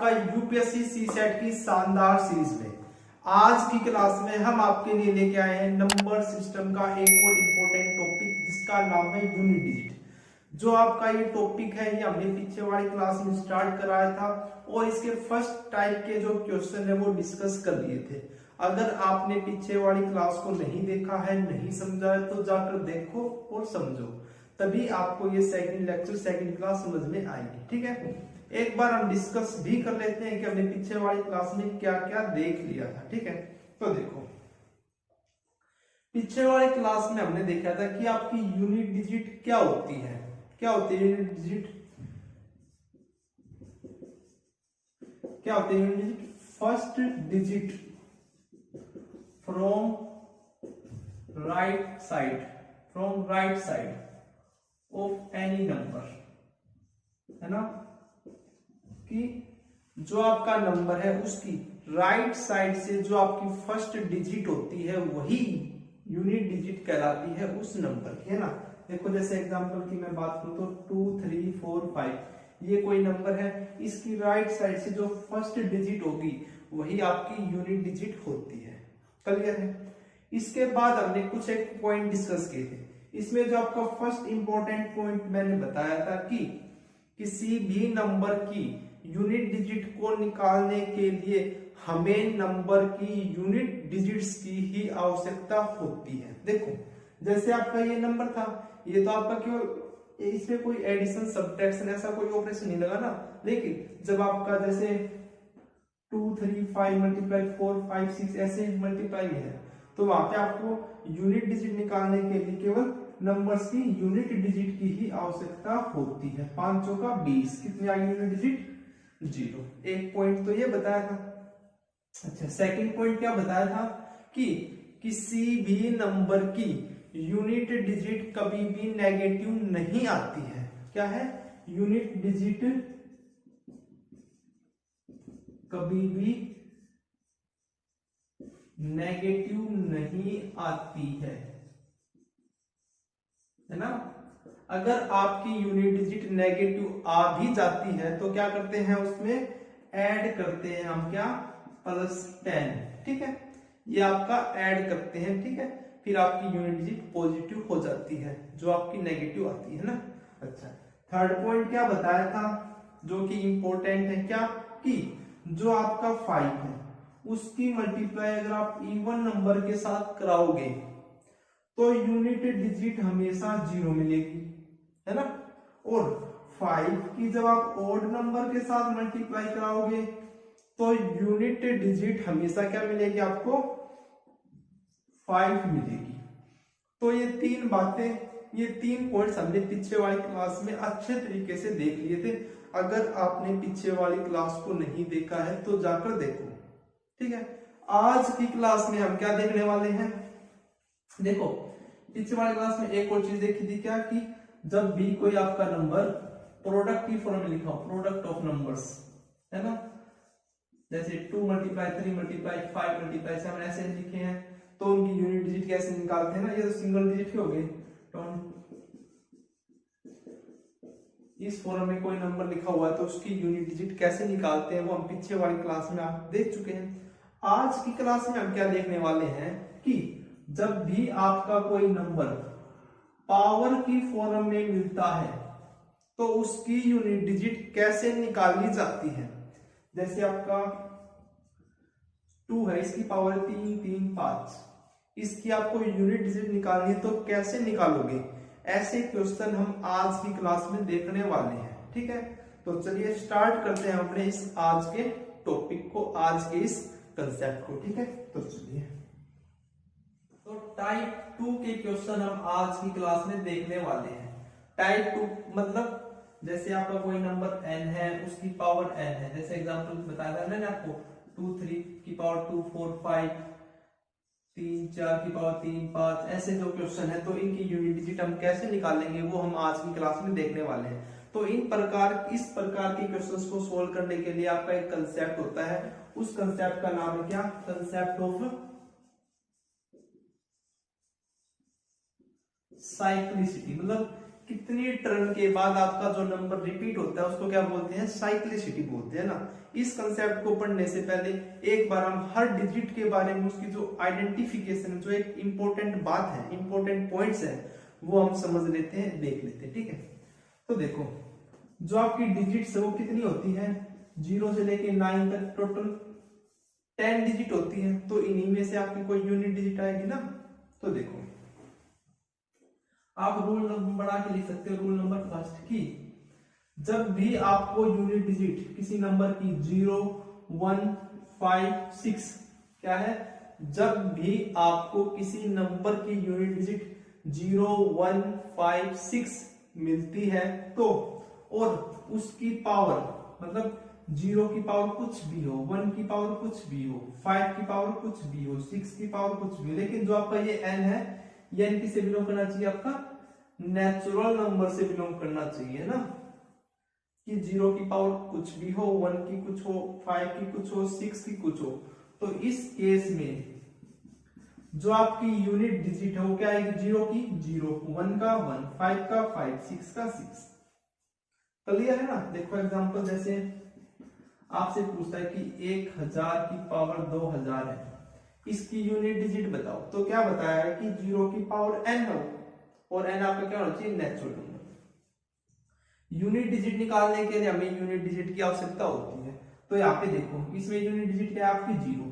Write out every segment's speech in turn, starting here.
आपका UPSC CSAT की शानदार सीरीज में आज की क्लास में हम आपके लिए लेके आए हैं नंबर सिस्टम का एक और इम्पोर्टेंट टॉपिक जिसका नाम है यूनिट डिजिट। जो आपका ये टॉपिक है ये हमने पीछे वाली क्लास में स्टार्ट कराया था और इसके फर्स्ट टाइप के जो क्वेश्चन है वो डिस्कस कर लिए थे। अगर आपने पीछे वाली क्लास को नहीं देखा है, नहीं समझा है, तो जाकर देखो और समझो, तभी आपको ये सेकंड लेक्चर सेकंड क्लास समझ में आएगी। ठीक है, एक बार हम डिस्कस भी कर लेते हैं कि हमने पीछे वाली क्लास में क्या क्या देख लिया था। ठीक है, तो देखो पीछे वाली क्लास में हमने देखा था कि आपकी यूनिट डिजिट क्या होती है। क्या होती है यूनिट डिजिट? क्या होती है unit digit? First digit from right side of any number, है ना, कि जो आपका नंबर है उसकी राइट साइड से जो आपकी फर्स्ट डिजिट होती है वही यूनिट डिजिट कहलाती है उस नंबर की, है ना। देखो जैसे एग्जांपल की मैं बात करूं तो 2 3 4 5 ये कोई नंबर है, इसकी राइट साइड से जो फर्स्ट डिजिट होगी वही आपकी यूनिट डिजिट होती है। क्लियर है? इसके बाद हमने कुछ एक पॉइंट डिस्कस किए थे। इसमें जो आपका फर्स्ट इंपॉर्टेंट पॉइंट मैंने बताया था कि किसी भी नंबर की यूनिट डिजिट को निकालने के लिए हमें नंबर की यूनिट डिजिट्स की ही आवश्यकता होती है। देखो जैसे आपका ये नंबर था, ये तो आपका केवल इसमें कोई एडिशन सब्ट्रैक्शन ऐसा कोई ऑपरेशन नहीं लगा ना, लेकिन जब आपका जैसे 2 3 5 मल्टीप्लाई 4 5 6 ऐसे मल्टीप्लाई है तो वहां पे आपको यूनिट डिजिट निकालने के लिए केवल नंबर्स की यूनिट डिजिट की ही आवश्यकता होती है। 5 चौका 20, कितनी आ गई यूनिट डिजिट? 0। एक पॉइंट तो ये बताया था। अच्छा, सेकंड पॉइंट क्या बताया था कि किसी भी नंबर की यूनिट डिजिट कभी भी नेगेटिव नहीं आती है। क्या है? यूनिट डिजिट कभी भी नेगेटिव नहीं आती है ना। अगर आपकी यूनिट डिजिट नेगेटिव आ भी जाती है तो क्या करते हैं, उसमें ऐड करते हैं हम, क्या? +10। ठीक है, ये आपका ऐड करते हैं। ठीक है, फिर आपकी यूनिट डिजिट पॉजिटिव हो जाती है जो आपकी नेगेटिव आती है ना। अच्छा, थर्ड पॉइंट क्या बताया था जो कि इंपॉर्टेंट है, क्या कि जो आपका 5 है उसकी मल्टीप्लाई अगर आप इवन नंबर के साथ कराओगे तो यूनिट डिजिट हमेशा 0 मिलेगी, है ना। और 5 की जब आप ऑड नंबर के साथ मल्टीप्लाई कराओगे तो यूनिट डिजिट हमेशा क्या मिलेगी आपको? 5 मिलेगी। तो ये तीन बातें, ये 3 पॉइंट्स हमने पीछे वाली क्लास में अच्छे तरीके से देख लिए थे। अगर आपने पीछे वाली क्लास को नहीं देखा है तो जाकर देखो। ठीक है, आज की क्लास में हम क्या देखने वाले हैं? देखो पीछे वाली क्लास में एक और चीज देखी थी, क्या कि जब भी कोई आपका नंबर प्रोडक्ट की फॉर्म में लिखा हो, प्रोडक्ट ऑफ नंबर्स, है ना, जैसे 2 मल्टीप्लाई 3 मल्टीप्लाई 5 मल्टीप्लाई 7 ऐसे लिखे हैं तो उनकी यूनिट डिजिट कैसे निकालते हैं ना। ये तो सिंगल डिजिट के हो गए। तो इस फॉर्म में कोई नंबर लिखा हुआ है तो उसकी यूनिट डिजिट कैसे निकालते हैं वो हम पीछे वाली क्लास में आप देख चुके हैं। आज की क्लास में हम क्या देखने वाले हैं कि जब भी आपका कोई नंबर पावर की फॉर्म में मिलता है तो उसकी यूनिट डिजिट कैसे निकाली जाती है। जैसे आपका 2 है, इसकी पावर 3 3 5, इसकी आपको यूनिट डिजिट निकालनी है तो कैसे निकालोगे? ऐसे क्वेश्चन हम आज की क्लास में देखने वाले हैं। ठीक है, तो चलिए स्टार्ट करते हैं अपने इस आज के टॉपिक को, आज के इस कंसेप्ट को। ठीक है, तो चलिए, तो टाइप 2 के क्वेश्चन हम आज की क्लास में देखने वाले हैं। टाइप 2 मतलब जैसे आपका कोई नंबर n है, उसकी पावर n है। जैसे एग्जांपल बताया था मैंने आपको, 2 3 की पावर 2 4 5 3 4 की पावर 3 5, ऐसे जो क्वेश्चन है तो इनकी यूनिट डिजिट हम कैसे निकालेंगे वो हम आज की क्लास में देखने वाले हैं। तो इस प्रकार के क्वेश्चंस को सोल्व करने के लिए आपका एक कंसेप्ट होता है, उस कंसेप्ट का नाम है क्या? Concept of cyclicity. मतलब कितनी टर्न के बाद आपका जो नंबर रिपीट होता है उसको क्या बोलते हैं, साइक्लिसिटी बोलते हैं ना। इस कंसेप्ट को पढ़ने से पहले एक बार हम हर डिजिट के बारे में उसकी जो आइडेंटिफिकेशन, जो एक इंपॉर्टेंट बात है, इंपॉर्टेंट पॉइंट्स है, वो हम समझ लेते हैं, देख लेते हैं। ठीक है, तो देखो जो आपकी डिजिट्स है वो कितनी होती है, 0 से लेके 9 तक टोटल 10 डिजिट होती है। तो इन्हीं में से आपकी कोई यूनिट डिजिट आएगी ना। तो देखो आप रूल नंबर बढ़ा के लिख सकते हो। रूल नंबर फर्स्ट की जब भी आपको यूनिट डिजिट किसी नंबर की 0, 1, 5, 6 क्या है, जब भी आपको किसी नंबर की यूनिट डिजिट 0, 1, 5, 6 मिलती है तो, और उसकी पावर मतलब 0 की पावर कुछ भी हो, 1 की पावर कुछ भी हो, 5 की पावर कुछ भी हो, 6 की पावर कुछ भी हो, लेकिन जो आपका ये n है, ये n किससे बिलोंग करना चाहिए, आपका नेचुरल नंबर से बिलोंग करना चाहिए ना। कि 0 की पावर कुछ भी हो, 1 की कुछ हो, 5 की कुछ हो, 6 की कुछ हो, तो इस केस में जो आपकी यूनिट डिजिट है वो क्या आएगी, 0 की 0, 1 का 1, 5 का 5, 6 का 6। क्लियर है ना। देखो एग्जांपल, जैसे आपसे पूछता है कि 1000 की पावर 2000 है, इसकी यूनिट डिजिट बताओ। तो क्या बताया है कि 0 की पावर n हो, और n आपका क्या होना चाहिए, नेचुरल नंबर। यूनिट डिजिट निकालने के लिए हमें यूनिट डिजिट की आवश्यकता होती है। तो यहाँ पे देखो इसमें यूनिट डिजिट क्या है आपकी 0,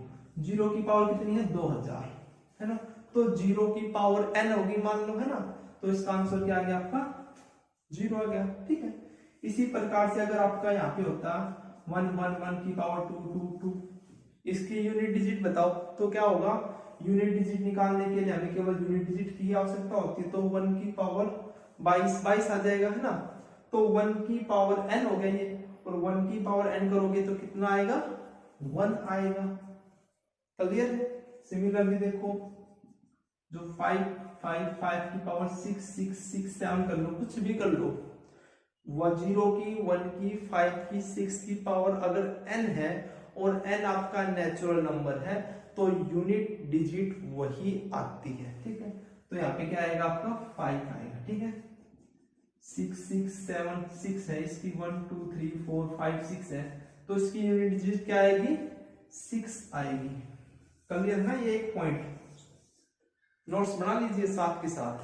0 की पावर कितनी है, 2000 है ना। तो 0 की पावर n होगी मान लो, है ना। तो इसका आंसर क्या आ गया आपका, 0 आ गया। ठीक है, इसी प्रकार से अगर आपका यहाँ पे होता 1, 1, 1 की पावर 2, 2, 2, इसकी यूनिट डिजिट बताओ। तो क्या होगा, यूनिट डिजिट निकालने के लिए हमें केवल यूनिट डिजिट की आवश्यकता होती है। तो 1 की पावर 22 आ जाएगा, है ना। तो 1 की पावर n हो गया ये, और 1 की पावर n करोगे तो कितना आएगा, 1 आएगा। क्लियर है। सिमिलरली देखो जो 5, 5, 5 की पावर 6, 6, 6 से हम कर लो, कुछ भी कर लो, 0 की, 1 की, 5 की, 6 की पावर अगर n है और n आपका नेचुरल नंबर है तो यूनिट डिजिट वही आती है। ठीक है, तो यहाँ पे क्या आएगा आपका 5 आएगा। ठीक है, 6, 6, 7, 6 है इसकी, 1, 2, 3, 4, 5, 6 है, तो इसकी यूनिट डिजिट क्या आएगी, 6 आएगी। क्लियर ना। ये एक पॉइंट नोट्स बना लीजिए साथ के साथ,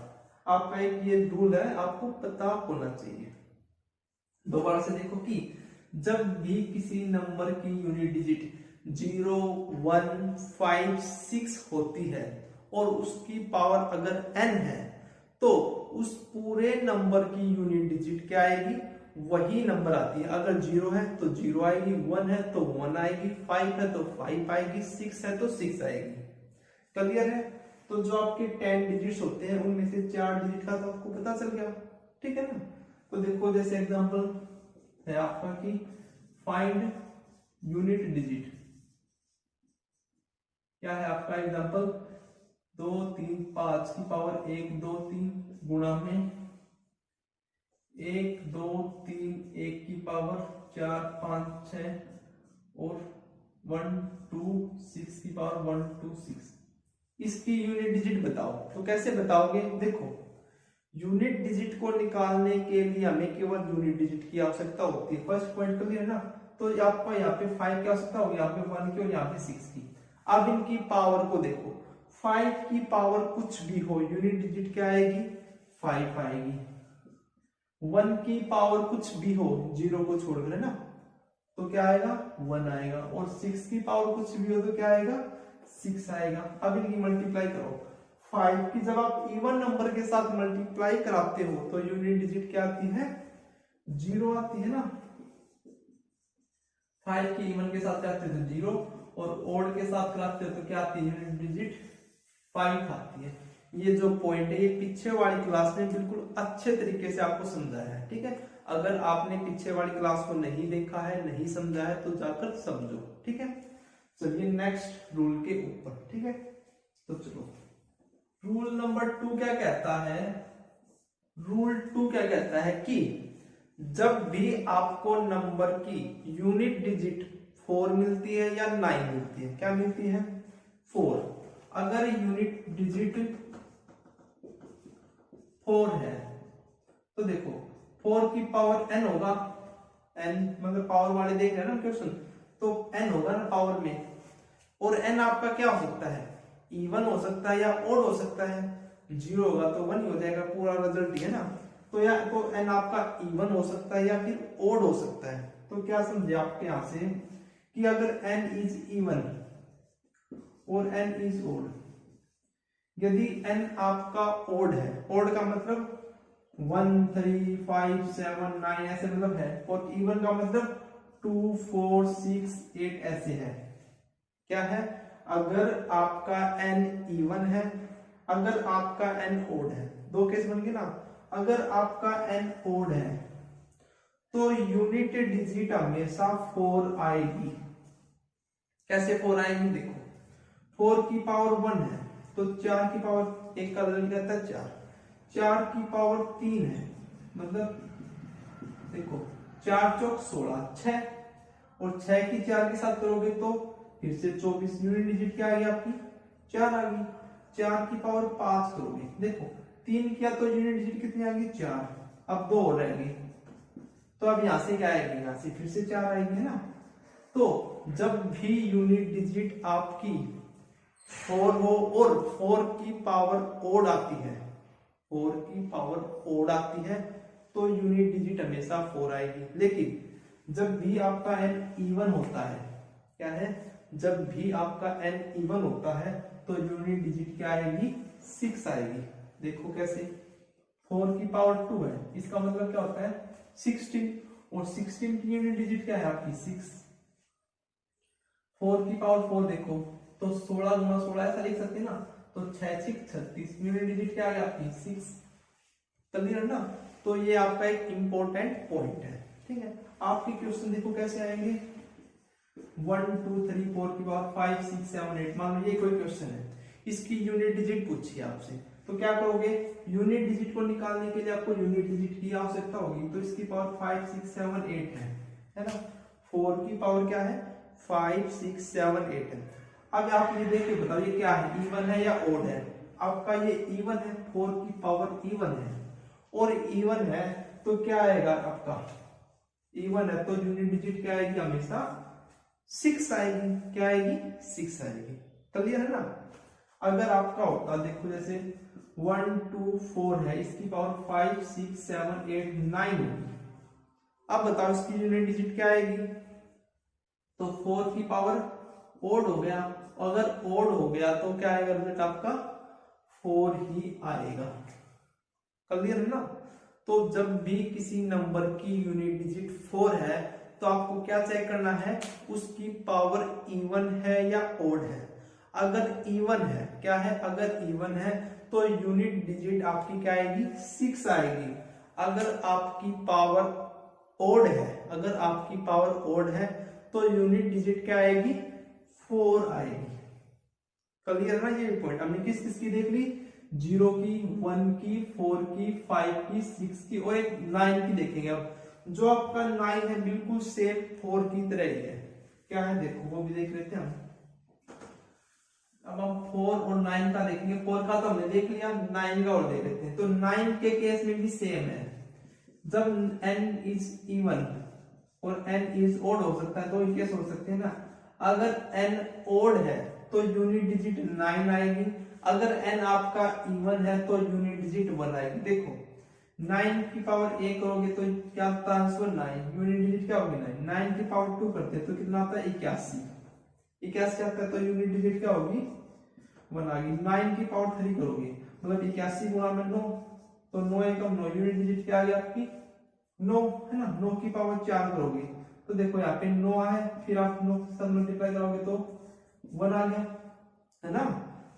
आपका एक ये रूल है, आपको पता होना चाहिए। दोबारा से देखो कि जब भी किसी नंबर की यूनिट डिजिट 0, 1, 5, 6 होती है और उसकी पावर अगर n है तो उस पूरे नंबर की यूनिट डिजिट क्या आएगी, वही नंबर आती है। अगर 0 है तो 0 आएगी, 1 है तो 1 आएगी, 5 है तो 5 आएगी, 6 है तो 6 आएगी। क्लियर है। तो जो आपके 10 डिजिट्स होते हैं उनमें से 4 डिजिट का तो आपको पता चल गया। ठीक है ना। तो देखो जैसे एग्जांपल है आपका कि फाइंड यूनिट डिजिट, क्या है आपका एग्जांपल, 2, 3, 5 की पावर 1, 2, 3 गुणा में 1, 2, 3, 1 की पावर 4, 5, 6 और 1, 2, 6 की पावर 1, 2, 6, इसकी यूनिट डिजिट बताओ। तो कैसे बताओगे, देखो यूनिट डिजिट को निकालने के लिए हमें केवल यूनिट डिजिट की आवश्यकता होती है। फर्स्ट पॉइंट क्लियर है ना। तो आपको यहाँ पे 5 की आवश्यकता होगी, यहाँ पे 1 की और यहाँ पे 6 की। अब इनकी पावर को देखो, 5 की पावर कुछ भी हो, यूनिट डिजिट क्या आएगी, 5 आएगी। 1 की पावर कुछ भी हो, 0 को छोड़कर, है ना, तो क्या आएगा, 1 आएगा। और 6 की पावर कुछ भी हो तो क्या आएगा, 6 आएगा। अब इनकी मल्टीप्लाई करो, 5 की जब आप इवन नंबर के साथ मल्टीप्लाई कराते हो तो यूनिट डिजिट क्या आती है, 0 आती है ना। 5 की इवन के साथ कराते हो तो 0, और ओड के साथ कराते हो तो क्या आती है, यूनिट डिजिट 5 आती है। ये जो पॉइंट है ये पीछे वाली क्लास में बिल्कुल अच्छे तरीके से आपको समझाया है। ठीक है, अगर आपने पीछे वाली क्लास को नहीं देखा है, नहीं समझा है तो जाकर समझो। ठीक है, चलिए नेक्स्ट रूल के ऊपर। ठीक है, तो चलो रूल नंबर 2 क्या कहता है, रूल 2 क्या कहता है कि जब भी आपको नंबर की यूनिट डिजिट 4 मिलती है या 9 मिलती है, क्या मिलती है, 4, अगर यूनिट डिजिट 4 है तो देखो 4 की पावर n होगा, n मतलब पावर वाले देख रहे हैं ना क्वेश्चन, तो n होगा ना पावर में, और n आपका क्या हो सकता है, इवन हो सकता है या ओड हो सकता है, 0 होगा तो 1 ही हो जाएगा, पूरा रिजल्ट ही है ना, तो या तो n आपका इवन हो सकता है या फिर ओड हो सकता है। तो क्या समझे आपके यहां से कि अगर n इज इवन और n इज ओड, यदि n आपका ओड है, ओड का मतलब 1 3 5 7 9 ऐसे मतलब है, और इवन का मतलब 2 4 6 8 ऐसे है। क्या है, अगर आपका n इवन है, अगर आपका n ओड है, दो केस बन गए ना, अगर आपका n ओड है तो यूनिट डिजिट हमेशा 4 आएगी। कैसे 4 आएगी, देखो 4 की पावर 1 है तो 4 की पावर, एक का रिजल्ट कहता है 4, 4 की पावर 3 है, मतलब देखो 4 चौक 16 6, और 6 की 4 के साथ करोगे तो फिर से 24, यूनिट डिजिट क्या आ गई आपकी 4 आ गई। 4 की पावर 5 करोगे, देखो 3 किया तो यूनिट डिजिट कितनी आ गई 4, अब 2 और रहेंगे, तो अब यहां से क्या आएगी, यहां से फिर से 4 आएगी, है ना। तो जब भी यूनिट डिजिट आपकी 4 हो और 4 की पावर ओड आती है, 4 की पावर ओड आती है, तो यूनिट डिजिट हमेशा 4 आएगी। लेकिन जब भी आपका n इवन होता है, क्या है, जब भी आपका n इवन होता है तो यूनिट डिजिट क्या आएगी 6 आएगी। देखो कैसे, 4 की पावर 2 है, इसका मतलब क्या होता है 16, और 16 की यूनिट डिजिट क्या है आपकी 6। 4 की पावर 4 देखो तो 16 गुना 16 ऐसा लिख सकते हैं ना, तो 6 6 36, यूनिट डिजिट क्या आ गया आपकी 6, क्लियर ना। तो ये आपका एक इंपॉर्टेंट पॉइंट है, ठीक है। आपके क्वेश्चन देखो कैसे आएंगे, 1 2 3 4 की पावर 5 6 7 8, मान लो ये कोई क्वेश्चन है, इसकी यूनिट डिजिट पूछी आपसे, तो क्या करोगे, यूनिट डिजिट को निकालने के लिए आपको यूनिट डिजिट की आवश्यकता होगी, तो इसकी पावर 5 6 7 8 है ना। 4 की पावर क्या है 5 6 7 8 है। अब आप ये देख के बताओ ये क्या है, इवन है या ओड है। आपका ये इवन है, 4 की पावर इवन है, और इवन है तो क्या आएगा आपका, इवन है तो यूनिट डिजिट क्या आएगी हमेशा 6 आएगी, क्या आएगी 6 आएगी, क्लियर है ना। अगर आपका होता देखो जैसे 1 2 4 है, इसकी पावर 5 6 7 8 9 होगी, अब बताओ इसकी यूनिट डिजिट क्या आएगी, तो 4 की पावर ओड हो गया, अगर ओड हो गया तो क्या आएगा रिजल्ट आपका 4 ही आएगा, क्लियर है ना। तो जब भी किसी नंबर की यूनिट डिजिट 4 है तो आपको क्या चेक करना है, उसकी पावर इवन है या ओड है। अगर इवन है, क्या है, अगर इवन है तो यूनिट डिजिट आपकी क्या आएगी 6 आएगी। अगर आपकी पावर ओड है, अगर आपकी पावर ओड है तो यूनिट डिजिट क्या आएगी 4 आएगी, क्लियर है ना। ये पॉइंट हमने किस किस की देख ली, 0 की 1 की 4 की 5 की 6 की और एक 9 की देखेंगे। अब जो आपका 9 है बिल्कुल सेम 4 की तरह ही है, क्या है देखो वो भी देख लेते हैं हम। अब हम 4 और 9 का देखेंगे, 4 का तो हमने देख लिया, 9 का और देख लेते हैं। तो 9 के केस में भी सेम है, जब n इज इवन और n इज ओड हो सकता है, तो ये केस हो सकते हैं ना। अगर n ओड है तो यूनिट डिजिट 9 आएगी, अगर n आपका इवन है तो यूनिट डिजिट 1 आएगी। देखो 9 की पावर 1 करोगे तो क्या आता है आंसर 9, यूनिट डिजिट क्या होगी 9, 9 की पावर 2 करते हैं तो कितना आता है 81, 81 आता है तो यूनिट डिजिट क्या होगी 1 आ गई। 9 की पावर 3 करोगे मतलब 81 गुणा में 9, तो 9 एकम 9, यूनिट डिजिट क्या आ गई आपकी 9, है ना। 9 की पावर 4 करोगे तो देखो यहाँ पे 9 आए, फिर आप 9 के साथ मल्टीप्लाई करोगे तो 1 आ गया, है ना।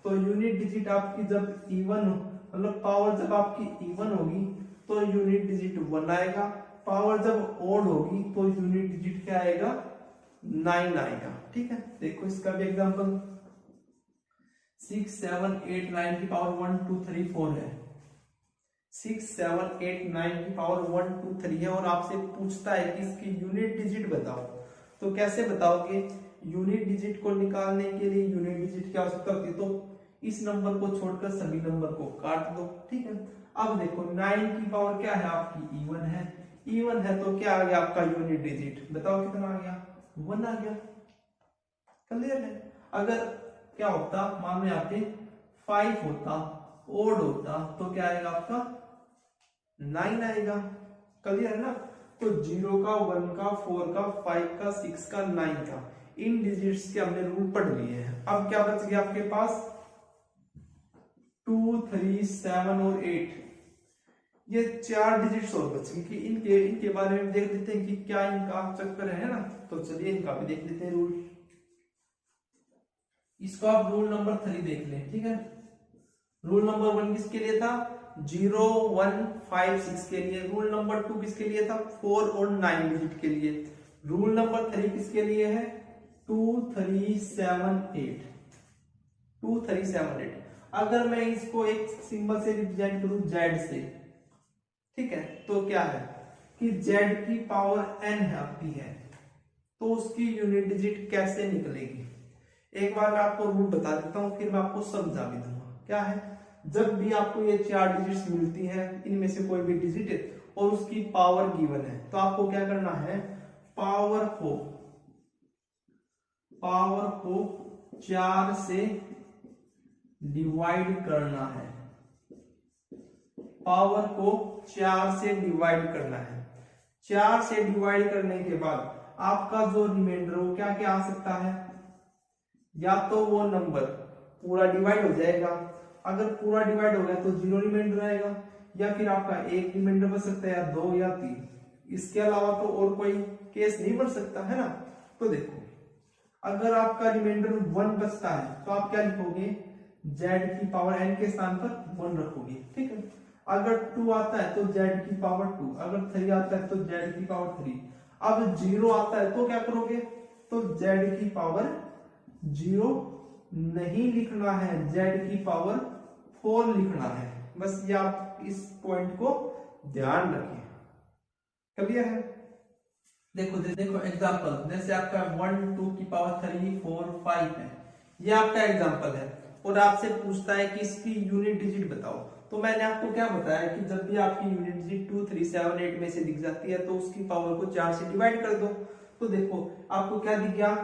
तो यूनिट डिजिट आपकी जब इवन मतलब पावर जब आपकी इवन होगी तो यूनिट डिजिट 1 आएगा, पावर जब ओड होगी तो यूनिट डिजिट क्या आएगा 9 आएगा, ठीक है। देखो इसका भी एग्जांपल 6 7 8 9 की पावर 1 2 3 4 है, 6 7 8 9 की पावर 1 2 3 है, और आपसे पूछता है कि इसकी यूनिट डिजिट बताओ, तो कैसे बताओगे, यूनिट डिजिट को निकालने के लिए यूनिट डिजिट की आवश्यकता होती है, तो इस नंबर को छोड़कर सभी नंबर को काट दो, ठीक है। अब देखो 9 की पावर क्या है आपकी इवन है, इवन है तो क्या आ गया आपका यूनिट डिजिट, बताओ कितना आ गया, 1 आ गया, क्लियर है। अगर क्या होता मान लो यहाँ पे 5 होता, ओड होता तो क्या आएगा आपका 9 आएगा, क्लियर है ना। तो 0 का 1 का 4 का 5 का 6 का 9 का इन डिजिट्स के हमने रूल पढ़ लिए हैं। अब क्या बच गया आपके पास 2 3 7 और 8, ये 4 डिजिट्स और बच गए कि इनके बारे में देख लेते हैं कि क्या इनका चक्कर है ना। तो चलिए इनका भी देख लेते हैं रूल। इसको आप रूल नंबर 3 देख लें, ठीक है। रूल नंबर 1 किसके लिए था, 0 1 5 6 के लिए। रूल नंबर 2 किसके लिए था, 4 और 9 डिजिट के लिए। रूल नंबर 3 किसके लिए है, 2 3 7 8, 2 3 7 8। अगर मैं इसको एक सिंबल से रिप्रेजेंट करूं z से, ठीक है, तो क्या है कि z की पावर n आती है, तो उसकी यूनिट डिजिट कैसे निकलेगी। एक बार मैं आपको रूल बता देता हूं, फिर मैं आपको समझा भी दूंगा। क्या है, जब भी आपको ये 4 डिजिट्स मिलती हैं, इनमें से कोई भी डिजिट है और उसकी पावर गिवन है, तो आपको क्या करना है, पावर को 4 से डिवाइड करना है, पावर को 4 से डिवाइड करना है। 4 से डिवाइड करने के बाद आपका जो रिमाइंडर वो क्या क्या आ सकता है, या तो वो नंबर पूरा डिवाइड हो जाएगा, अगर पूरा डिवाइड हो गया तो 0 रिमाइंडर आएगा, या फिर आपका एक रिमाइंडर बच सकता है, या 2 या 3। इसके अलावा तो और कोई केस नहीं बन सकता है ना। तो देखो अगर आपका रिमाइंडर 1 बचता है तो आप क्या लिखोगे, z की पावर n के स्थान पर 1 रखोगे, ठीक है। अगर 2 आता है तो z की पावर 2, अगर 3 आता है तो z की पावर 3। अब 0 आता है तो क्या करोगे, तो z की पावर 0 नहीं लिखना है, z की पावर 4 लिखना है। बस ये आप इस पॉइंट को ध्यान रखें, क्लियर है। देखो एग्जांपल, जैसे आपका 1 2 की पावर 3 4 5 है, ये आपका एग्जांपल है, और आपसे पूछता है कि इसकी यूनिट डिजिट बताओ। तो मैंने आपको क्या बताया कि जब भी आपकी यूनिट डिजिट 2 3 7 8 में से दिख जाती है तो उसकी पावर को 4 से डिवाइड कर दो। तो देखो आपको क्या दिख गया,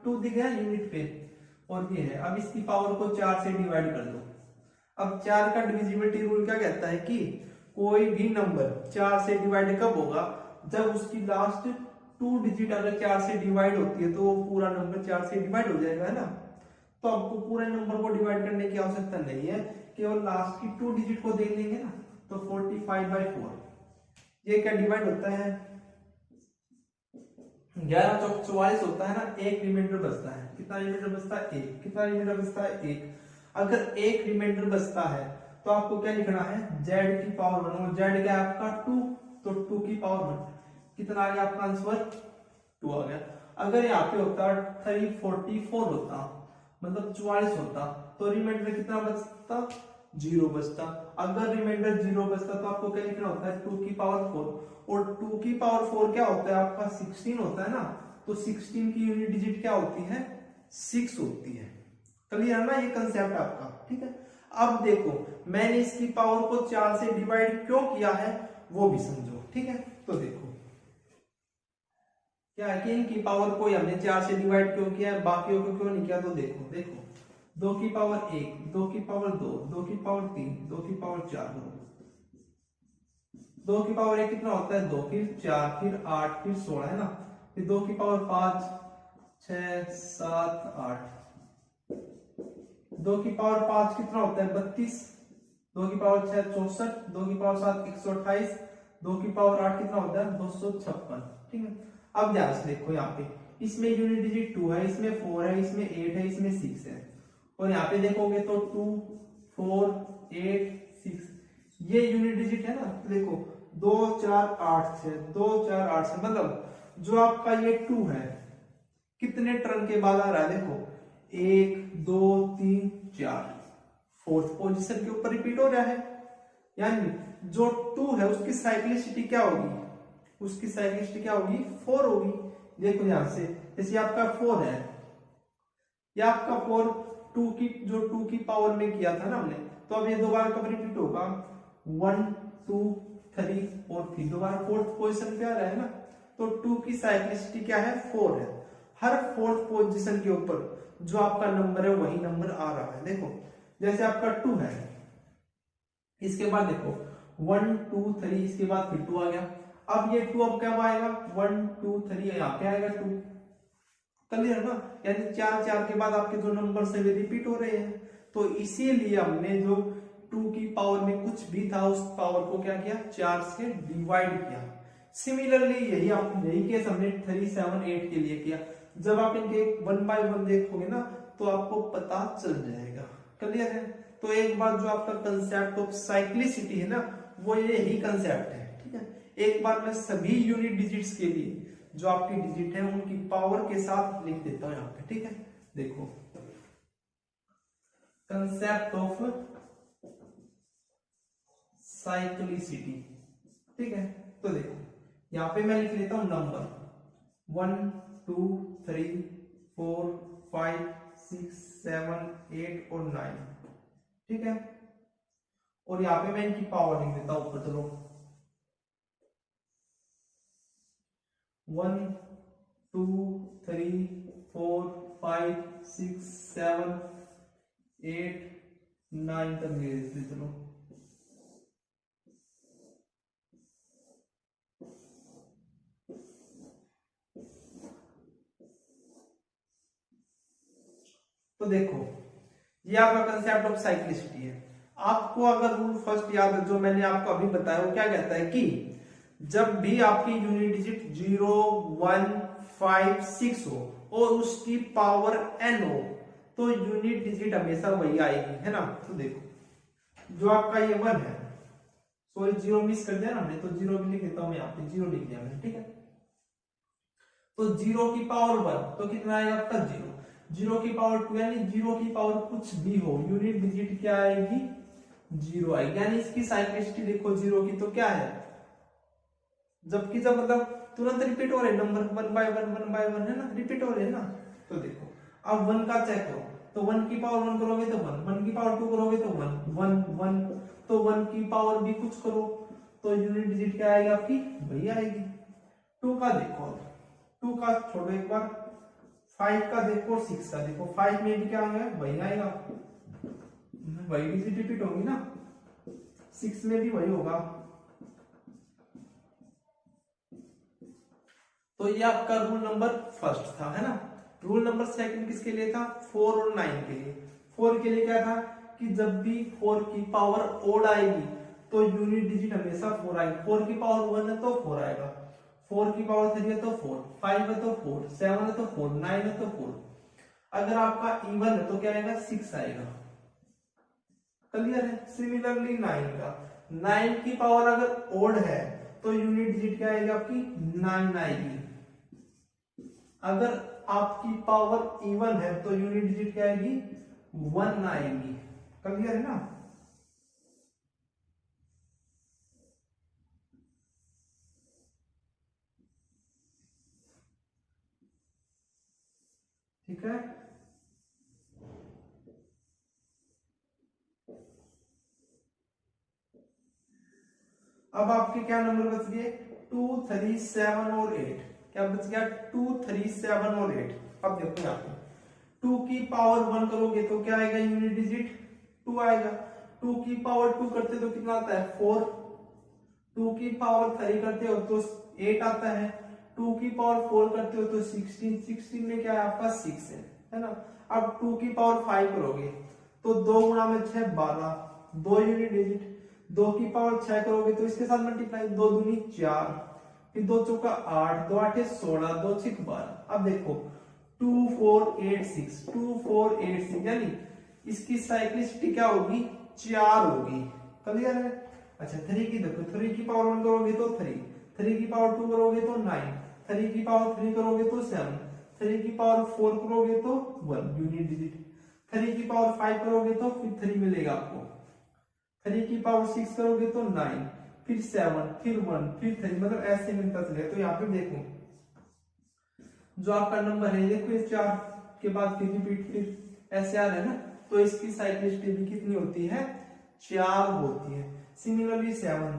2 दिख गया यूनिट पे, और ये है। अब इसकी पावर को 4 से डिवाइड कर दो। अब 4 का डिविजिबिलिटी रूल क्या कहता है कि कोई भी नंबर 4 से डिवाइड कब होगा, जब उसकी लास्ट 2 डिजिट अगर 4 से डिवाइड होती है तो वो पूरा नंबर 4 से डिवाइड हो जाएगा, है ना। तो आपको पूरे नंबर को डिवाइड करने की आवश्यकता नहीं है, केवल लास्ट की 2 डिजिट को देख लेंगे ना। तो 45/4 ये क्या डिवाइड होता है, 11 चौक 44 होता है ना। एक रिमाइंडर बचता है, कितना रिमाइंडर बचता है, 1। कितना रिमाइंडर बचता है, 1। अगर एक रिमाइंडर बचता है तो आपको क्या लिखना है, z की पावर 1, और z क्या है आपका 2, तो 2 की पावर 1। कितना आ गया आपका आंसर, 2 आ गया। अगर यहाँ पे होता 344 होता, मतलब 44 होता, तो रिमाइंडर कितना बचता, 0 बचता। अगर रिमाइंडर 0 बचता तो आपको क्या लिखना होता है, 2 की पावर 4, और 2 की पावर 4 क्या होता है आपका 16 होता है ना। तो 16 की यूनिट डिजिट क्या होती है, 6 होती है। क्लियर है ना ये कंसेप्ट आपका, ठीक है। अब देखो मैंने इसकी पावर को 4 से डिवाइड क्यों किया है वो भी समझो, ठीक है। तो देखो क्या है कि इनकी पावर को हमने 4 से डिवाइड क्यों किया है, बाकियों को क्यों नहीं किया। तो देखो 2 की पावर 1, 2 की पावर 2, 2 की पावर 3, 2 की पावर 4, 2 की पावर 1 कितना होता है, 2, फिर 4, फिर 8, फिर 16, है ना। फिर 2 की पावर 5 6 7 8, 2 की पावर 5 कितना होता है, 32, 2 की पावर 6 64, 2 की पावर 7 128, 2 की पावर 8 कितना होता है 256, ठीक है। अब ध्यान से देखो यहाँ पे, इसमें यूनिट डिजिट 2 है, इसमें 4 है, इसमें 8 है, इसमें 6 है, और यहाँ पे देखोगे तो 2 4 8 6 ये यूनिट डिजिट है ना। तो देखो 2 4 8 6, 2 4 8 6, मतलब जो आपका ये 2 है कितने टर्न के बाद आ रहा है, देखो 1 2 3 4, फोर्थ पोजीशन के ऊपर रिपीट हो रहा है। यानी जो 2 है उसकी साइक्लिसिटी क्या होगी, उसकी साइक्लिसिटी क्या होगी, 4 होगी। देखो यहां से जैसे आपका 4 है, या आपका 4 टू की पावर में किया था ना हमने, तो अब ये दोबारा कब रिपीट होगा, 1 2 3 और फिर दोबारा फोर्थ पोजीशन पे आ रहा है ना, तो 2 की साइक्लिसिटी क्या है, 4 है। हर फोर्थ पोजीशन के ऊपर जो आपका नंबर है वही नंबर आ रहा है। देखो जैसे आपका 2 है, इसके बाद देखो 1 2 3, इसके बाद फिर 2 आ गया। अब ये 2 अब क्या आएगा, 1 2 3 यहाँ पे आएगा 2, क्लियर ना, यानी 4 4 के बाद आपके जो नंबर है वे रिपीट हो रहे हैं। तो इसीलिए हमने जो 2 की पावर में कुछ भी था उस पावर को क्या किया, 4 से डिवाइड किया। सिमिलरली यही केस हमने 3 7 8 के लिए किया। जब आप इनके 1 बाय 1 देखोगे ना तो आपको पता चल जाएगा, क्लियर है। तो एक बार जो आपका कंसेप्ट ऑफ साइक्लिसिटी है ना, वो यही कंसेप्ट है, ठीक है। एक बार मैं सभी यूनिट डिजिट्स के लिए जो आपकी डिजिट है उनकी पावर के साथ लिख देता हूं यहाँ पे, ठीक है। देखो कंसेप्ट ऑफ साइक्लिसिटी, ठीक है। तो देखो यहाँ पे मैं लिख लेता हूं नंबर 1 2 3 4 5 6 7 8 और 9, ठीक है। और यहाँ पे मैं इनकी पावर लिख देता हूं ऊपर, चलो 1 2 3 4 5 6 7 8 9 तक ले लेते चलो। तो देखो ये आपका कंसेप्ट ऑफ साइक्लिसिटी है। आपको अगर रूल फर्स्ट याद है जो मैंने आपको अभी बताया, वो क्या कहता है कि जब भी आपकी यूनिट डिजिट 0 1 5 6 हो और उसकी पावर n हो तो यूनिट डिजिट हमेशा वही आएगी, है ना। तो देखो जो आपका ये 1 है, सॉरी 0 मिस कर दिया ना हमने, तो 0 भी लिख देता हूं यहाँ पे, 0 लिख दिया मैंने, ठीक है। तो 0 की पावर 1 तो कितना आएगा आपका 0, 0 की पावर 2 यानी 0 की पावर कुछ भी हो यूनिट डिजिट क्या आएगी, 0 आएगी। यानी इसकी साइक्लिसिटी देखो 0 की तो क्या है, जबकि जब मतलब तुरंत रिपीट हो रहे नंबर 1 बाय 1 है ना, रिपीट हो रहे हैं ना। तो देखो अब 1 का चेक करो, तो 1 की पावर 1 करोगे तो 1, 1 की पावर 2 करोगे तो 1 1 1, तो 1 की पावर भी कुछ करो तो यूनिट डिजिट क्या आएगी आपकी, वही आएगी। 2 का देखो, 2 का छोड़ो एक बार, 5 का देखो, 6 का देखो, 5 में भी क्या आएगा, वही आएगा, वही डिजिट रिपीट होगी ना, 6 में भी वही होगा। तो ये आपका रूल नंबर फर्स्ट था, है ना। रूल नंबर सेकंड किसके लिए था, 4 और 9 के लिए। 4 के लिए क्या था कि जब भी 4 की पावर ओड आएगी तो यूनिट डिजिट हमेशा 4 आएगी। 4 की पावर 1 है तो 4 आएगा, 4 की पावर 3 है तो 4, 5 है तो 4, 7 है तो 4, 9 है तो 4। अगर आपका इवन है तो क्या आएगा, 6 आएगा, क्लियर है। सिमिलरली 9 का, 9 की पावर अगर ओड है तो यूनिट डिजिट क्या आएगी आपकी, 9 आएगी। अगर आपकी पावर इवन है तो यूनिट डिजिट क्या आएगी, 1 आएगी, क्लियर है ना। ठीक है। अब आपके क्या नंबर बच गए, 2 3 7 और 8। क्या बच गया, 2 3 7 और 8। अब देखो यहाँ पे 2 की पावर 1 करोगे तो क्या आएगा, यूनिट डिजिट 2 आएगा। 2 की पावर 2 करते तो कितना आता है, 4। 2 की पावर 3 करते हो तो 8 आता है। 2 की पावर 4 करते हो तो 16, 16 में क्या है आपका 6 है ना। अब 2 की पावर 5 करोगे तो 2 गुणा में 6 12, 2 यूनिट डिजिट। 2 की पावर 6 करोगे तो इसके साथ मल्टीप्लाई, 2 दूनी 4, फिर 2 चौका 8, 2 8 16, 2 6 12। अब देखो 2 4 8 6, 2 4 8 6 यानी इसकी साइक्लिसिटी क्या होगी, 4 होगी, क्लियर है। अच्छा 3 की देखो, 3 की पावर 1 करोगे तो 3, 3 की पावर 2 करोगे तो 9, 3 की पावर 3 करोगे तो 7, 3 की पावर 4 करोगे तो 1 यूनिट डिजिट, 3 की पावर 5 करोगे तो फिर 3 मिलेगा आपको, 3 की पावर 6 करोगे तो 9, फिर 7, फिर 1, फिर 3, मतलब ऐसे मिलता चलेगा। तो यहाँ पे देखो जो आपका नंबर है, देखो इस 4 के बाद फिर रिपीट, फिर SR है ना, तो इसकी साइक्लिसिटी भी कितनी होती है, 4 होती है। सिमिलरली 7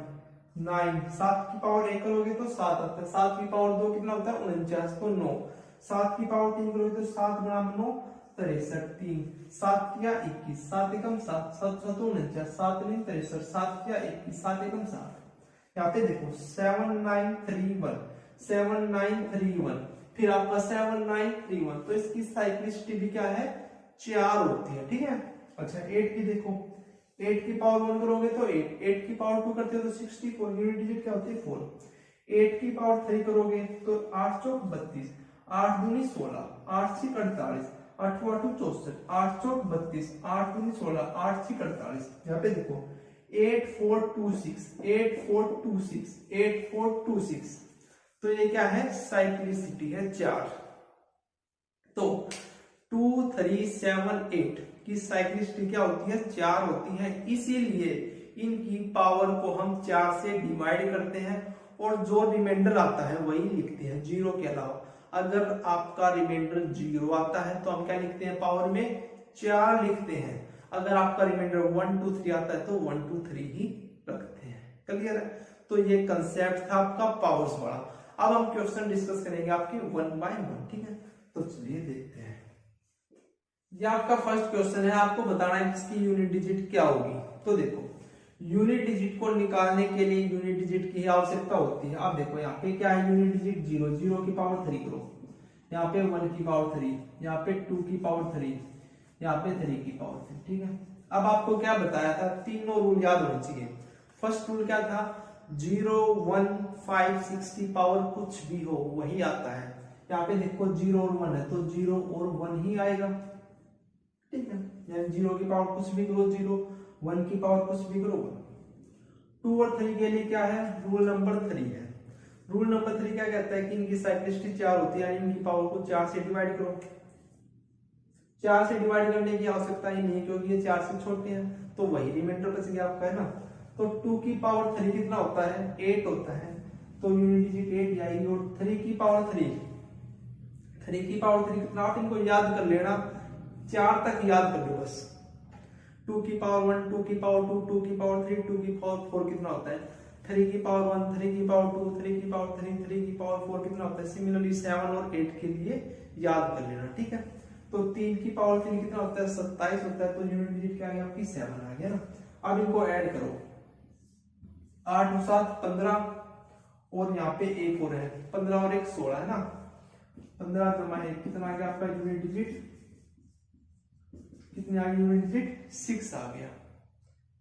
9, 7 की पावर 1 करोगे तो 7 आता है, 7 की पावर 2 कितना होता है 49, तो 9, 7 की पावर 3 करोगे तो 7 गुणा 9 63, 3 7 किया 21, 7 एकम 7, 7 7 49, 7 3 63, 7 किया 21, 7 एकम 7। यहाँ पे देखो 7931, 7931, फिर आपका 7931, तो इसकी साइक्लिसिटी भी क्या है, 4 होती है, ठीक है। अच्छा 8 की देखो, 8 की पावर 1 करोगे तो 8, 8 की पावर 2 करते हो तो 64, यूनिट डिजिट क्या होती है 4, 8 की पावर 3 करोगे तो 8 चौक 32, 8 दूनी 16, 8 6 48, 8 8 64, 8 चौक 32, 8 दूनी 16, 8 6 48। यहाँ पे देखो 8426, 8426, 8426, तो ये क्या है, साइक्लिसिटी है 4। तो 2378 की साइक्लिसिटी क्या होती है, 4 होती है, इसीलिए इनकी पावर को हम 4 से डिवाइड करते हैं और जो रिमाइंडर आता है वही लिखते हैं, जीरो के अलावा। अगर आपका रिमाइंडर 0 आता है तो हम क्या लिखते हैं, पावर में 4 लिखते हैं। अगर आपका रिमाइंडर 1 2 3 आता है तो 1 2 3 ही रखते हैं। क्लियर है? तो ये कंसेप्ट था आपका पावर्स वाला। अब हम क्वेश्चन डिस्कस करेंगे आपके 1 बाय 1, ठीक है। तो चलिए देखते हैं। ये आपका फर्स्ट क्वेश्चन है, आपको बताना है इसकी यूनिट डिजिट क्या होगी। तो देखो यूनिट डिजिट को निकालने के लिए यूनिट डिजिट की आवश्यकता होती है। आप देखो यहाँ पे क्या है, यूनिट डिजिट 0, 0 की पावर 3 करो, यहाँ पे 1 की पावर 3, यहाँ पे 2 की पावर 3, यहाँ पे 3 की पावर 3, ठीक है। अब आपको क्या बताया था, तीनों रूल याद होने चाहिए। फर्स्ट रूल क्या था, 0 1 5 6 की पावर कुछ भी हो वही आता है। यहाँ पे देखो 0 और 1 है तो 0 और 1 ही आएगा, ठीक है। यानी 0 की पावर कुछ भी करो 0, 1 की पावर कुछ भी करो 1। 2 और 3 के लिए क्या है, रूल नंबर 3 है। रूल नंबर 3 क्या कहता है कि इनकी साइक्लिसिटी 4 होती है, यानी इनकी पावर को 4 से डिवाइड करो। 4 से डिवाइड करने की आवश्यकता ही नहीं क्योंकि ये 4 से छोटे हैं, तो वही रिमाइंडर बच गया आपका, है ना। तो 2 की पावर 3 कितना होता है, 8 होता है, तो यूनिट डिजिट 8 आएगी। और 3 की पावर 3, 3 की पावर 3 कितना, आप इनको याद कर लेना, 4 तक याद कर लो बस। 2 की पावर 1, 2 की पावर 2, 2 की पावर 3, 2 की पावर 4 कितना होता है, 3 की पावर 1, 3 की पावर 2, 3 की पावर 3, 3 की पावर 4 कितना होता है। सिमिलरली 7 और 8 के लिए याद कर लेना, ठीक है। तो 3 की पावर 3 कितना होता है, 27 होता है, तो यूनिट डिजिट क्या आ गया आपकी 7 आ गया ना। अब इनको ऐड करो, 8 और 7 15, और यहाँ पे एक और है 15 और 1 16 है ना। 15 जमा 1 कितना आ गया आपका यूनिट डिजिट, कितनी आ गई यूनिट डिजिट, 6 आ गया।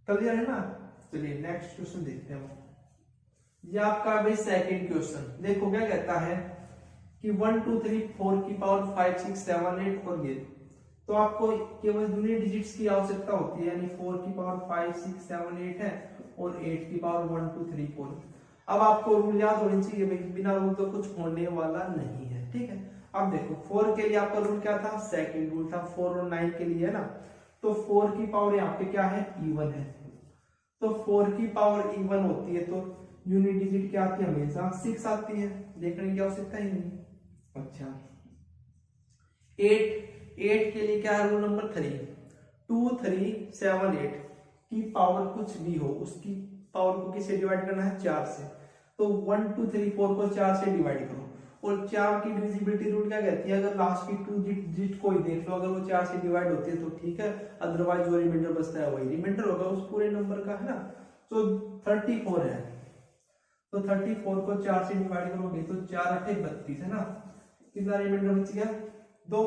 क्लियर है ना। चलिए नेक्स्ट क्वेश्चन देखते हैं। ये आपका भाई सेकंड क्वेश्चन, देखो क्या कहता है कि 1 2 3 4 की पावर 5 6 7 8 और ये, तो आपको केवल यूनिट डिजिट्स की आवश्यकता होती है, यानी 4 की पावर 5 6 7 8 है और 8 की पावर 1 2 3 4। अब आपको रूल याद होने चाहिए भाई, बिना रूल तो कुछ होने वाला नहीं है, ठीक है। अब देखो 4 के लिए आपका रूल क्या था, सेकंड रूल था, 4 और 9 के लिए, है ना। तो 4 की पावर यहाँ पे क्या है, इवन है, तो 4 की पावर इवन होती है तो यूनिट डिजिट क्या आती है, हमेशा 6 आती है, देखने की आवश्यकता ही नहीं। अच्छा 8 के लिए क्या है रूल नंबर 3, 2 3 7 8 की पावर कुछ भी हो उसकी पावर को किससे डिवाइड करना है, 4 से। तो 1 2 3 4 को 4 से डिवाइड करो, और 4 की डिविजिबिलिटी रूल क्या कहती है, अगर लास्ट की 2 डिजिट को ही देख लो, अगर वो 4 से डिवाइड होती है तो ठीक है, अदरवाइज जो रिमाइंडर बचता है वही रिमाइंडर होगा उस पूरे नंबर का, है ना। तो 34 है, तो 34 को 4 से डिवाइड करोगे तो 4 8 32 है ना, कितना रिमाइंडर बच गया 2,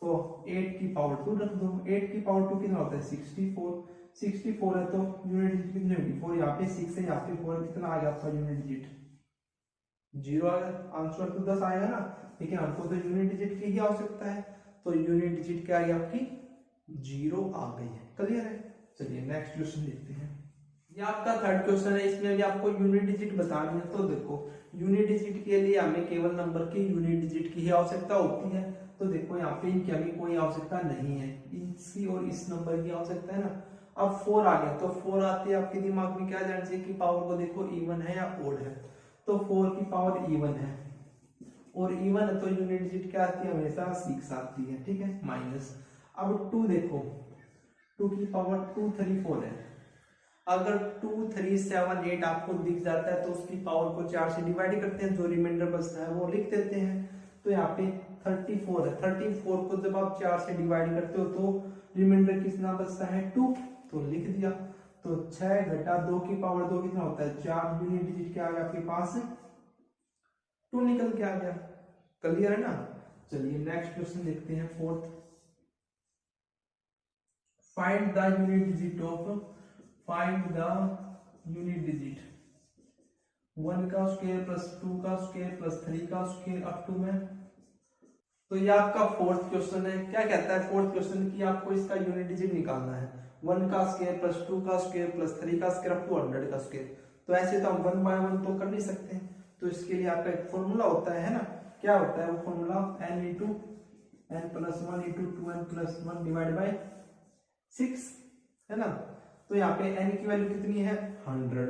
तो 8 की पावर 2 रख दो। 8 की पावर 2 कितना होता है 64, 64 है तो यूनिट डिजिट कितनी होगी 4, यहाँ पे 6 है, यहाँ पे 4 है, कितना आ गया आपका यूनिट डिजिट 0 आ गया। आंसर तो 10 आएगा ना, लेकिन हमको तो यूनिट डिजिट की ही आवश्यकता है, तो यूनिट डिजिट क्या आ गई आपकी 0 आ गई है। क्लियर है। चलिए नेक्स्ट क्वेश्चन देखते हैं। ये आपका थर्ड क्वेश्चन है, इसमें भी आपको यूनिट डिजिट बतानी है। तो देखो यूनिट डिजिट के लिए हमें केवल नंबर की यूनिट डिजिट की ही आवश्यकता होती है। तो देखो यहाँ पे इनकी अभी कोई आवश्यकता नहीं है, इसकी और इस नंबर की आवश्यकता है ना। अब 4 आ गया, तो 4 आते आपके दिमाग में क्या जाना चाहिए कि पावर को देखो इवन है या ओड है, तो 4 की पावर इवन है और इवन है तो यूनिट डिजिट क्या आती है, हमेशा 6 आती है, ठीक है, माइनस। अब 2 देखो, 2 की पावर 2 3 4 है। अगर 2 3 7 8 आपको दिख जाता है तो उसकी पावर को 4 से डिवाइड करते हैं, जो रिमाइंडर बचता है वो लिख देते हैं। तो यहाँ पे 34 है, 34 को जब आप 4 से डिवाइड करते हो तो रिमाइंडर कितना बचता है 2, तो लिख दिया। तो 6 घटा 2 की पावर 2 कितना होता है 4, यूनिट डिजिट क्या आ गया आपके पास 2 निकल के आ गया। क्लियर है ना। चलिए नेक्स्ट क्वेश्चन देखते हैं, fourth. Find the unit digit of, find the unit digit 1 का स्क्वायर प्लस 2 का स्क्वायर प्लस 3 का स्क्वायर अप टू में। तो ये आपका फोर्थ क्वेश्चन है। क्या कहता है फोर्थ क्वेश्चन की आपको इसका यूनिट डिजिट निकालना है, 1 का स्क्वायर प्लस 2 का स्क्वायर प्लस 3 का स्क्वायर अप टू 100 का स्क्वायर। तो ऐसे तो हम 1 बाय 1 तो कर नहीं सकते, तो इसके लिए आपका एक फॉर्मूला होता है ना। क्या होता है वो formula, n into n plus 1 into 2n plus 1 divide by 6 है ना। तो यहाँ पे n की वैल्यू कितनी है 100,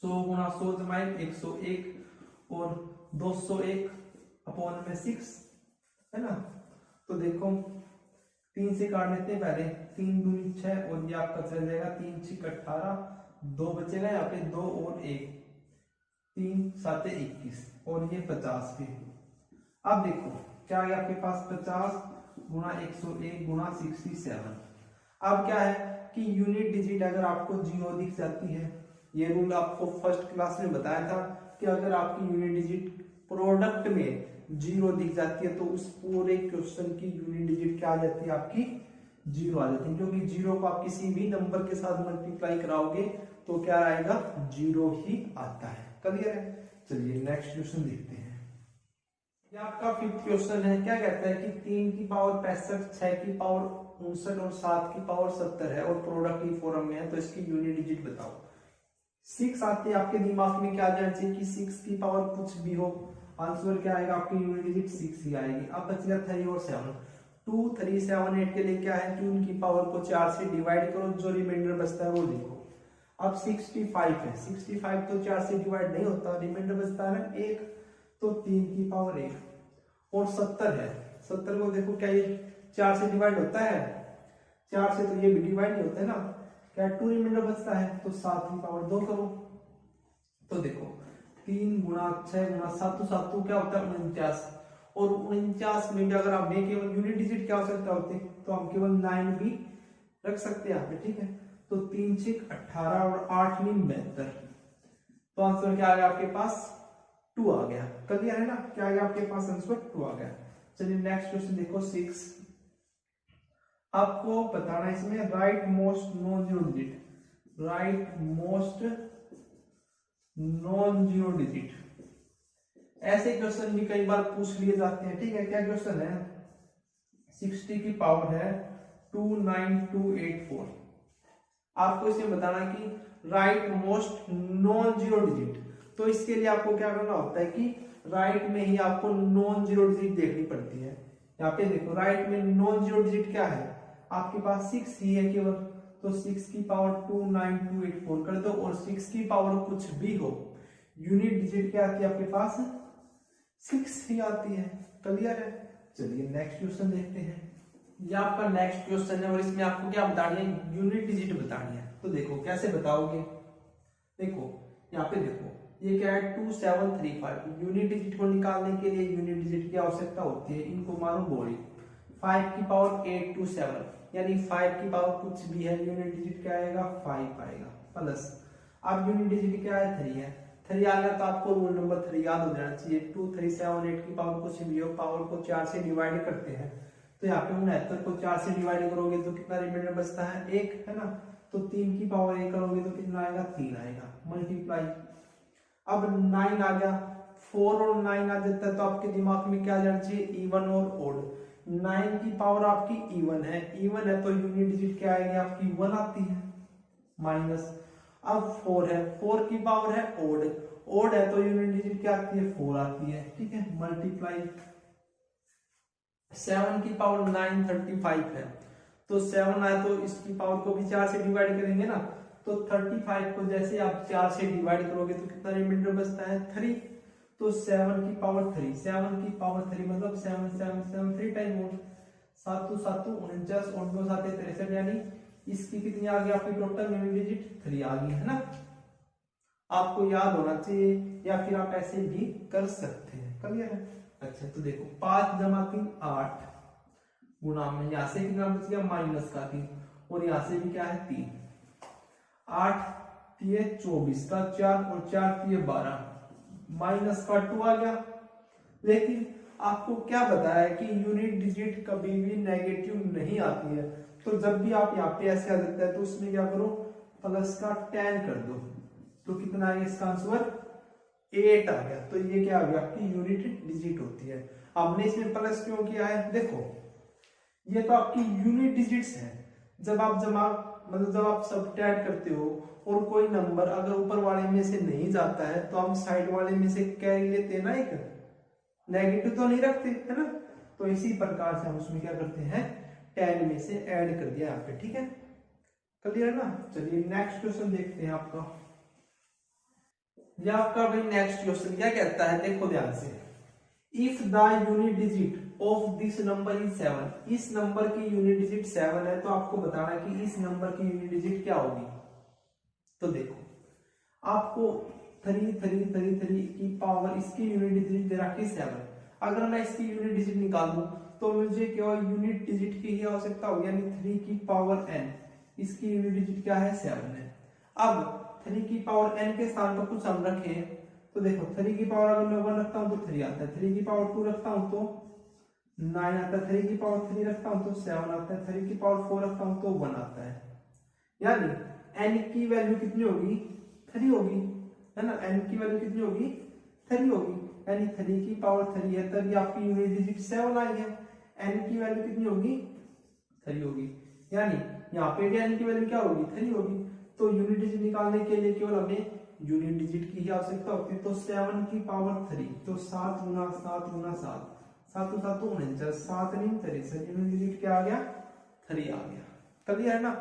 100 गुणा 100 जमा 101 और 201 अपॉन में 6 है ना। तो देखो 3 से काट लेते हैं पहले, 3 दूनी 6 और ये आपका चल जाएगा 3 6 18, 2 बचेगा यहाँ पे 2 और 1, 3 7 21 और ये 50 पे। अब देखो क्या है आपके पास 50 गुणा 101 गुणा 67। अब क्या है कि यूनिट डिजिट अगर आपको 0 दिख जाती है, ये रूल आपको फर्स्ट क्लास में बताया था कि अगर आपकी यूनिट डिजिट प्रोडक्ट में 0 दिख जाती है तो उस पूरे क्वेश्चन की यूनिट डिजिट क्या आ जाती है आपकी 0 आ जाती है, क्योंकि 0 को आप किसी भी नंबर के साथ मल्टीप्लाई कराओगे तो क्या आएगा 0 ही आता है। क्लियर है। चलिए नेक्स्ट क्वेश्चन देखते हैं। ये आपका फिफ्थ क्वेश्चन है। क्या कहता है कि 3 की पावर 65, 6 की पावर 59 और 7 की पावर 70 है और प्रोडक्ट की फॉर्म में है, तो इसकी यूनिट डिजिट बताओ। 6 आते आपके दिमाग में क्या आ जाना चाहिए कि 6 की पावर कुछ भी हो, आंसर क्या आएगा आपकी यूनिट डिजिट 6 ही आएगी। अब बचेगा 3 और 7, 2 3 7 8 के लिए क्या है कि उनकी पावर को 4 से डिवाइड करो, जो रिमाइंडर बचता है वो लिखो। अब 65 है, 65 तो 4 से डिवाइड नहीं होता, रिमाइंडर बचता है 1, तो 3 की पावर 1 और 70 है, 70 को देखो क्या ये 4 से डिवाइड होता है, 4 से तो ये भी डिवाइड नहीं होता है ना, क्या 2 रिमाइंडर बचता है, तो 7 की पावर 2 करो। तो देखो 3 गुणा 6 गुणा 7 तो 7 तो क्या होता है 49, और 49 में भी अगर आप केवल यूनिट डिजिट क्या हो सकता होते तो हम केवल 9 भी रख सकते हैं यहाँ पे, ठीक है। तो 3 6 18 और 8 9 72, तो आंसर क्या आ गया आपके पास 2 आ गया। क्लियर है ना। क्या आ गया आपके पास आंसर 2 आ गया। चलिए नेक्स्ट क्वेश्चन देखो 6। आपको बताना है इसमें right most non zero digit, right most non zero digit. ऐसे क्वेश्चन भी कई बार पूछ लिए जाते हैं, ठीक है। क्या क्वेश्चन है 60 की पावर है 29284। आपको इसमें बताना कि right most non zero digit, तो इसके लिए आपको क्या करना होता है कि राइट में ही आपको नॉन जीरो डिजिट देखनी पड़ती है। यहाँ पे देखो राइट में नॉन जीरो डिजिट क्या है, आपके पास 6 ही है केवल, तो 6 की पावर 29284 कर दो और 6 की पावर कुछ भी हो, यूनिट डिजिट क्या आती है आपके पास 6 ही आती है। क्लियर है। चलिए नेक्स्ट क्वेश्चन देखते हैं। ये आपका नेक्स्ट क्वेश्चन है और इसमें आपको क्या बतानी है यूनिट डिजिट बतानी है। तो देखो कैसे बताओगे, देखो यहाँ पे देखो ये क्या है 2735। यूनिट डिजिट को निकालने के लिए यूनिट डिजिट की आवश्यकता होती है, इनको मारो गोली। 5 की पावर 827 यानी 5 की पावर कुछ भी है, यूनिट डिजिट क्या आएगा 5 आएगा प्लस। अब यूनिट डिजिट क्या है 3 है, 3 आ गया तो आपको रूल नंबर 3 याद हो जाना चाहिए। 2 3 7 8 की पावर कुछ भी हो, पावर को 4 से डिवाइड करते हैं, तो यहाँ पे 69 को 4 से डिवाइड करोगे तो कितना रिमाइंडर बचता है 1 है ना। तो 3 की पावर 1 करोगे तो कितना आएगा 3 आएगा, मल्टीप्लाई। अब 9 आ गया, 4 और 9 आ जाता है तो आपके दिमाग में क्या जाना चाहिए इवन और ओड। 9 की पावर आपकी इवन है, इवन है तो यूनिट डिजिट क्या आएगी आपकी 1 आती है, माइनस। अब 4 है, 4 की पावर है ओड, ओड है तो यूनिट डिजिट क्या आती है 4 आती है, ठीक है, मल्टीप्लाई। 7 की पावर 935 है, तो 7 आया तो इसकी पावर को भी 4 से डिवाइड करेंगे ना, तो 35 को जैसे आप 4 से डिवाइड करोगे तो कितना रिमाइंडर बचता है 3, तो 7 की पावर 3, 7 की पावर 3 मतलब 7 7 7 3 टाइम 7 7 49 और 9 7 63, यानी इसकी कितनी आ गई आपकी टोटल यूनिट डिजिट 3 आ गई है ना। आपको याद होना चाहिए, या फिर आप ऐसे भी कर सकते हैं। क्लियर है? अच्छा तो देखो 5 जमा 3 8 गुणा में यहाँ से कितना बच गया माइनस का 3, और यहाँ से भी क्या है 3, 8 3 24 का 4 और 4 3 12, माइनस का 2 आ गया। लेकिन आपको क्या बताया कि यूनिट डिजिट कभी भी नेगेटिव नहीं आती है, तो जब भी आप यहाँ पे ऐसे आ जाता है तो उसमें क्या करो प्लस का 10 कर दो, तो कितना आएगा इसका आंसर 8 आ गया। तो ये क्या आ गया आपकी यूनिट डिजिट होती है। हमने इसमें प्लस क्यों किया है, देखो ये तो आपकी यूनिट डिजिट्स है। जब आप जमा मतलब जब आप सब्ट्रैक्ट करते हो और कोई नंबर अगर ऊपर वाले में से नहीं जाता है तो हम साइड वाले में से कैरी लेते हैं ना, एक नेगेटिव तो नहीं रखते है ना। तो इसी प्रकार से हम उसमें क्या करते हैं 10 में से ऐड कर दिया यहाँ पे। ठीक है, क्लियर ना। चलिए नेक्स्ट क्वेश्चन देखते हैं आपका। ये आपका भाई नेक्स्ट क्वेश्चन क्या कहता है, देखो ध्यान से। If the unit digit of this number is 7, इस नंबर की यूनिट डिजिट 7 है, तो आपको बताना है कि इस नंबर की यूनिट डिजिट क्या होगी। तो देखो आपको 3 की पावर इसकी यूनिट डिजिट दे रखी 7। अगर मैं इसकी यूनिट डिजिट निकाल दूं तो मुझे केवल यूनिट डिजिट की ही आवश्यकता होगी, यानी 3 की पावर n, इसकी यूनिट डिजिट क्या है 7 है। अब 3 की पावर n के स्थान पर कुछ हम रखें, तो देखो 3 की पावर अगर मैं 1 रखता हूं तो 3 आता है, 3 की पावर 2 रखता हूं तो 9 आता है, 3 की पावर 3 रखता हूं तो 7 आता है, 3 की पावर 4 रखता हूं तो 1 आता है। यानी n की वैल्यू कितनी होगी 3 होगी, है ना। n की वैल्यू कितनी होगी 3 होगी, यानी 3 की पावर 3 है, तभी आपकी यूनिट डिजिट 7 आई है। n की वैल्यू कितनी होगी 3 होगी, यानी यहाँ पे n की वैल्यू क्या होगी 3 होगी। तो यूनिट डिजिट निकालने के लिए केवल हमें यूनिट डिजिट की ही आवश्यकता होती है। तो 7 की पावर 3, तो 7 गुना 7 गुना 7, 7 7 49, 7 नहीं 63, यूनिट डिजिट क्या आ गया 3 आ गया। क्लियर है ना।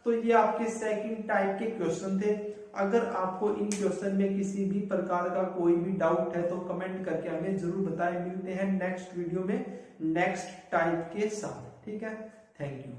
तो ये आपके सेकंड टाइप के क्वेश्चन थे। अगर आपको इन क्वेश्चन में किसी भी प्रकार का कोई भी डाउट है तो कमेंट करके हमें जरूर बताएं। मिलते हैं नेक्स्ट वीडियो में नेक्स्ट टाइप के साथ। ठीक है, थैंक यू।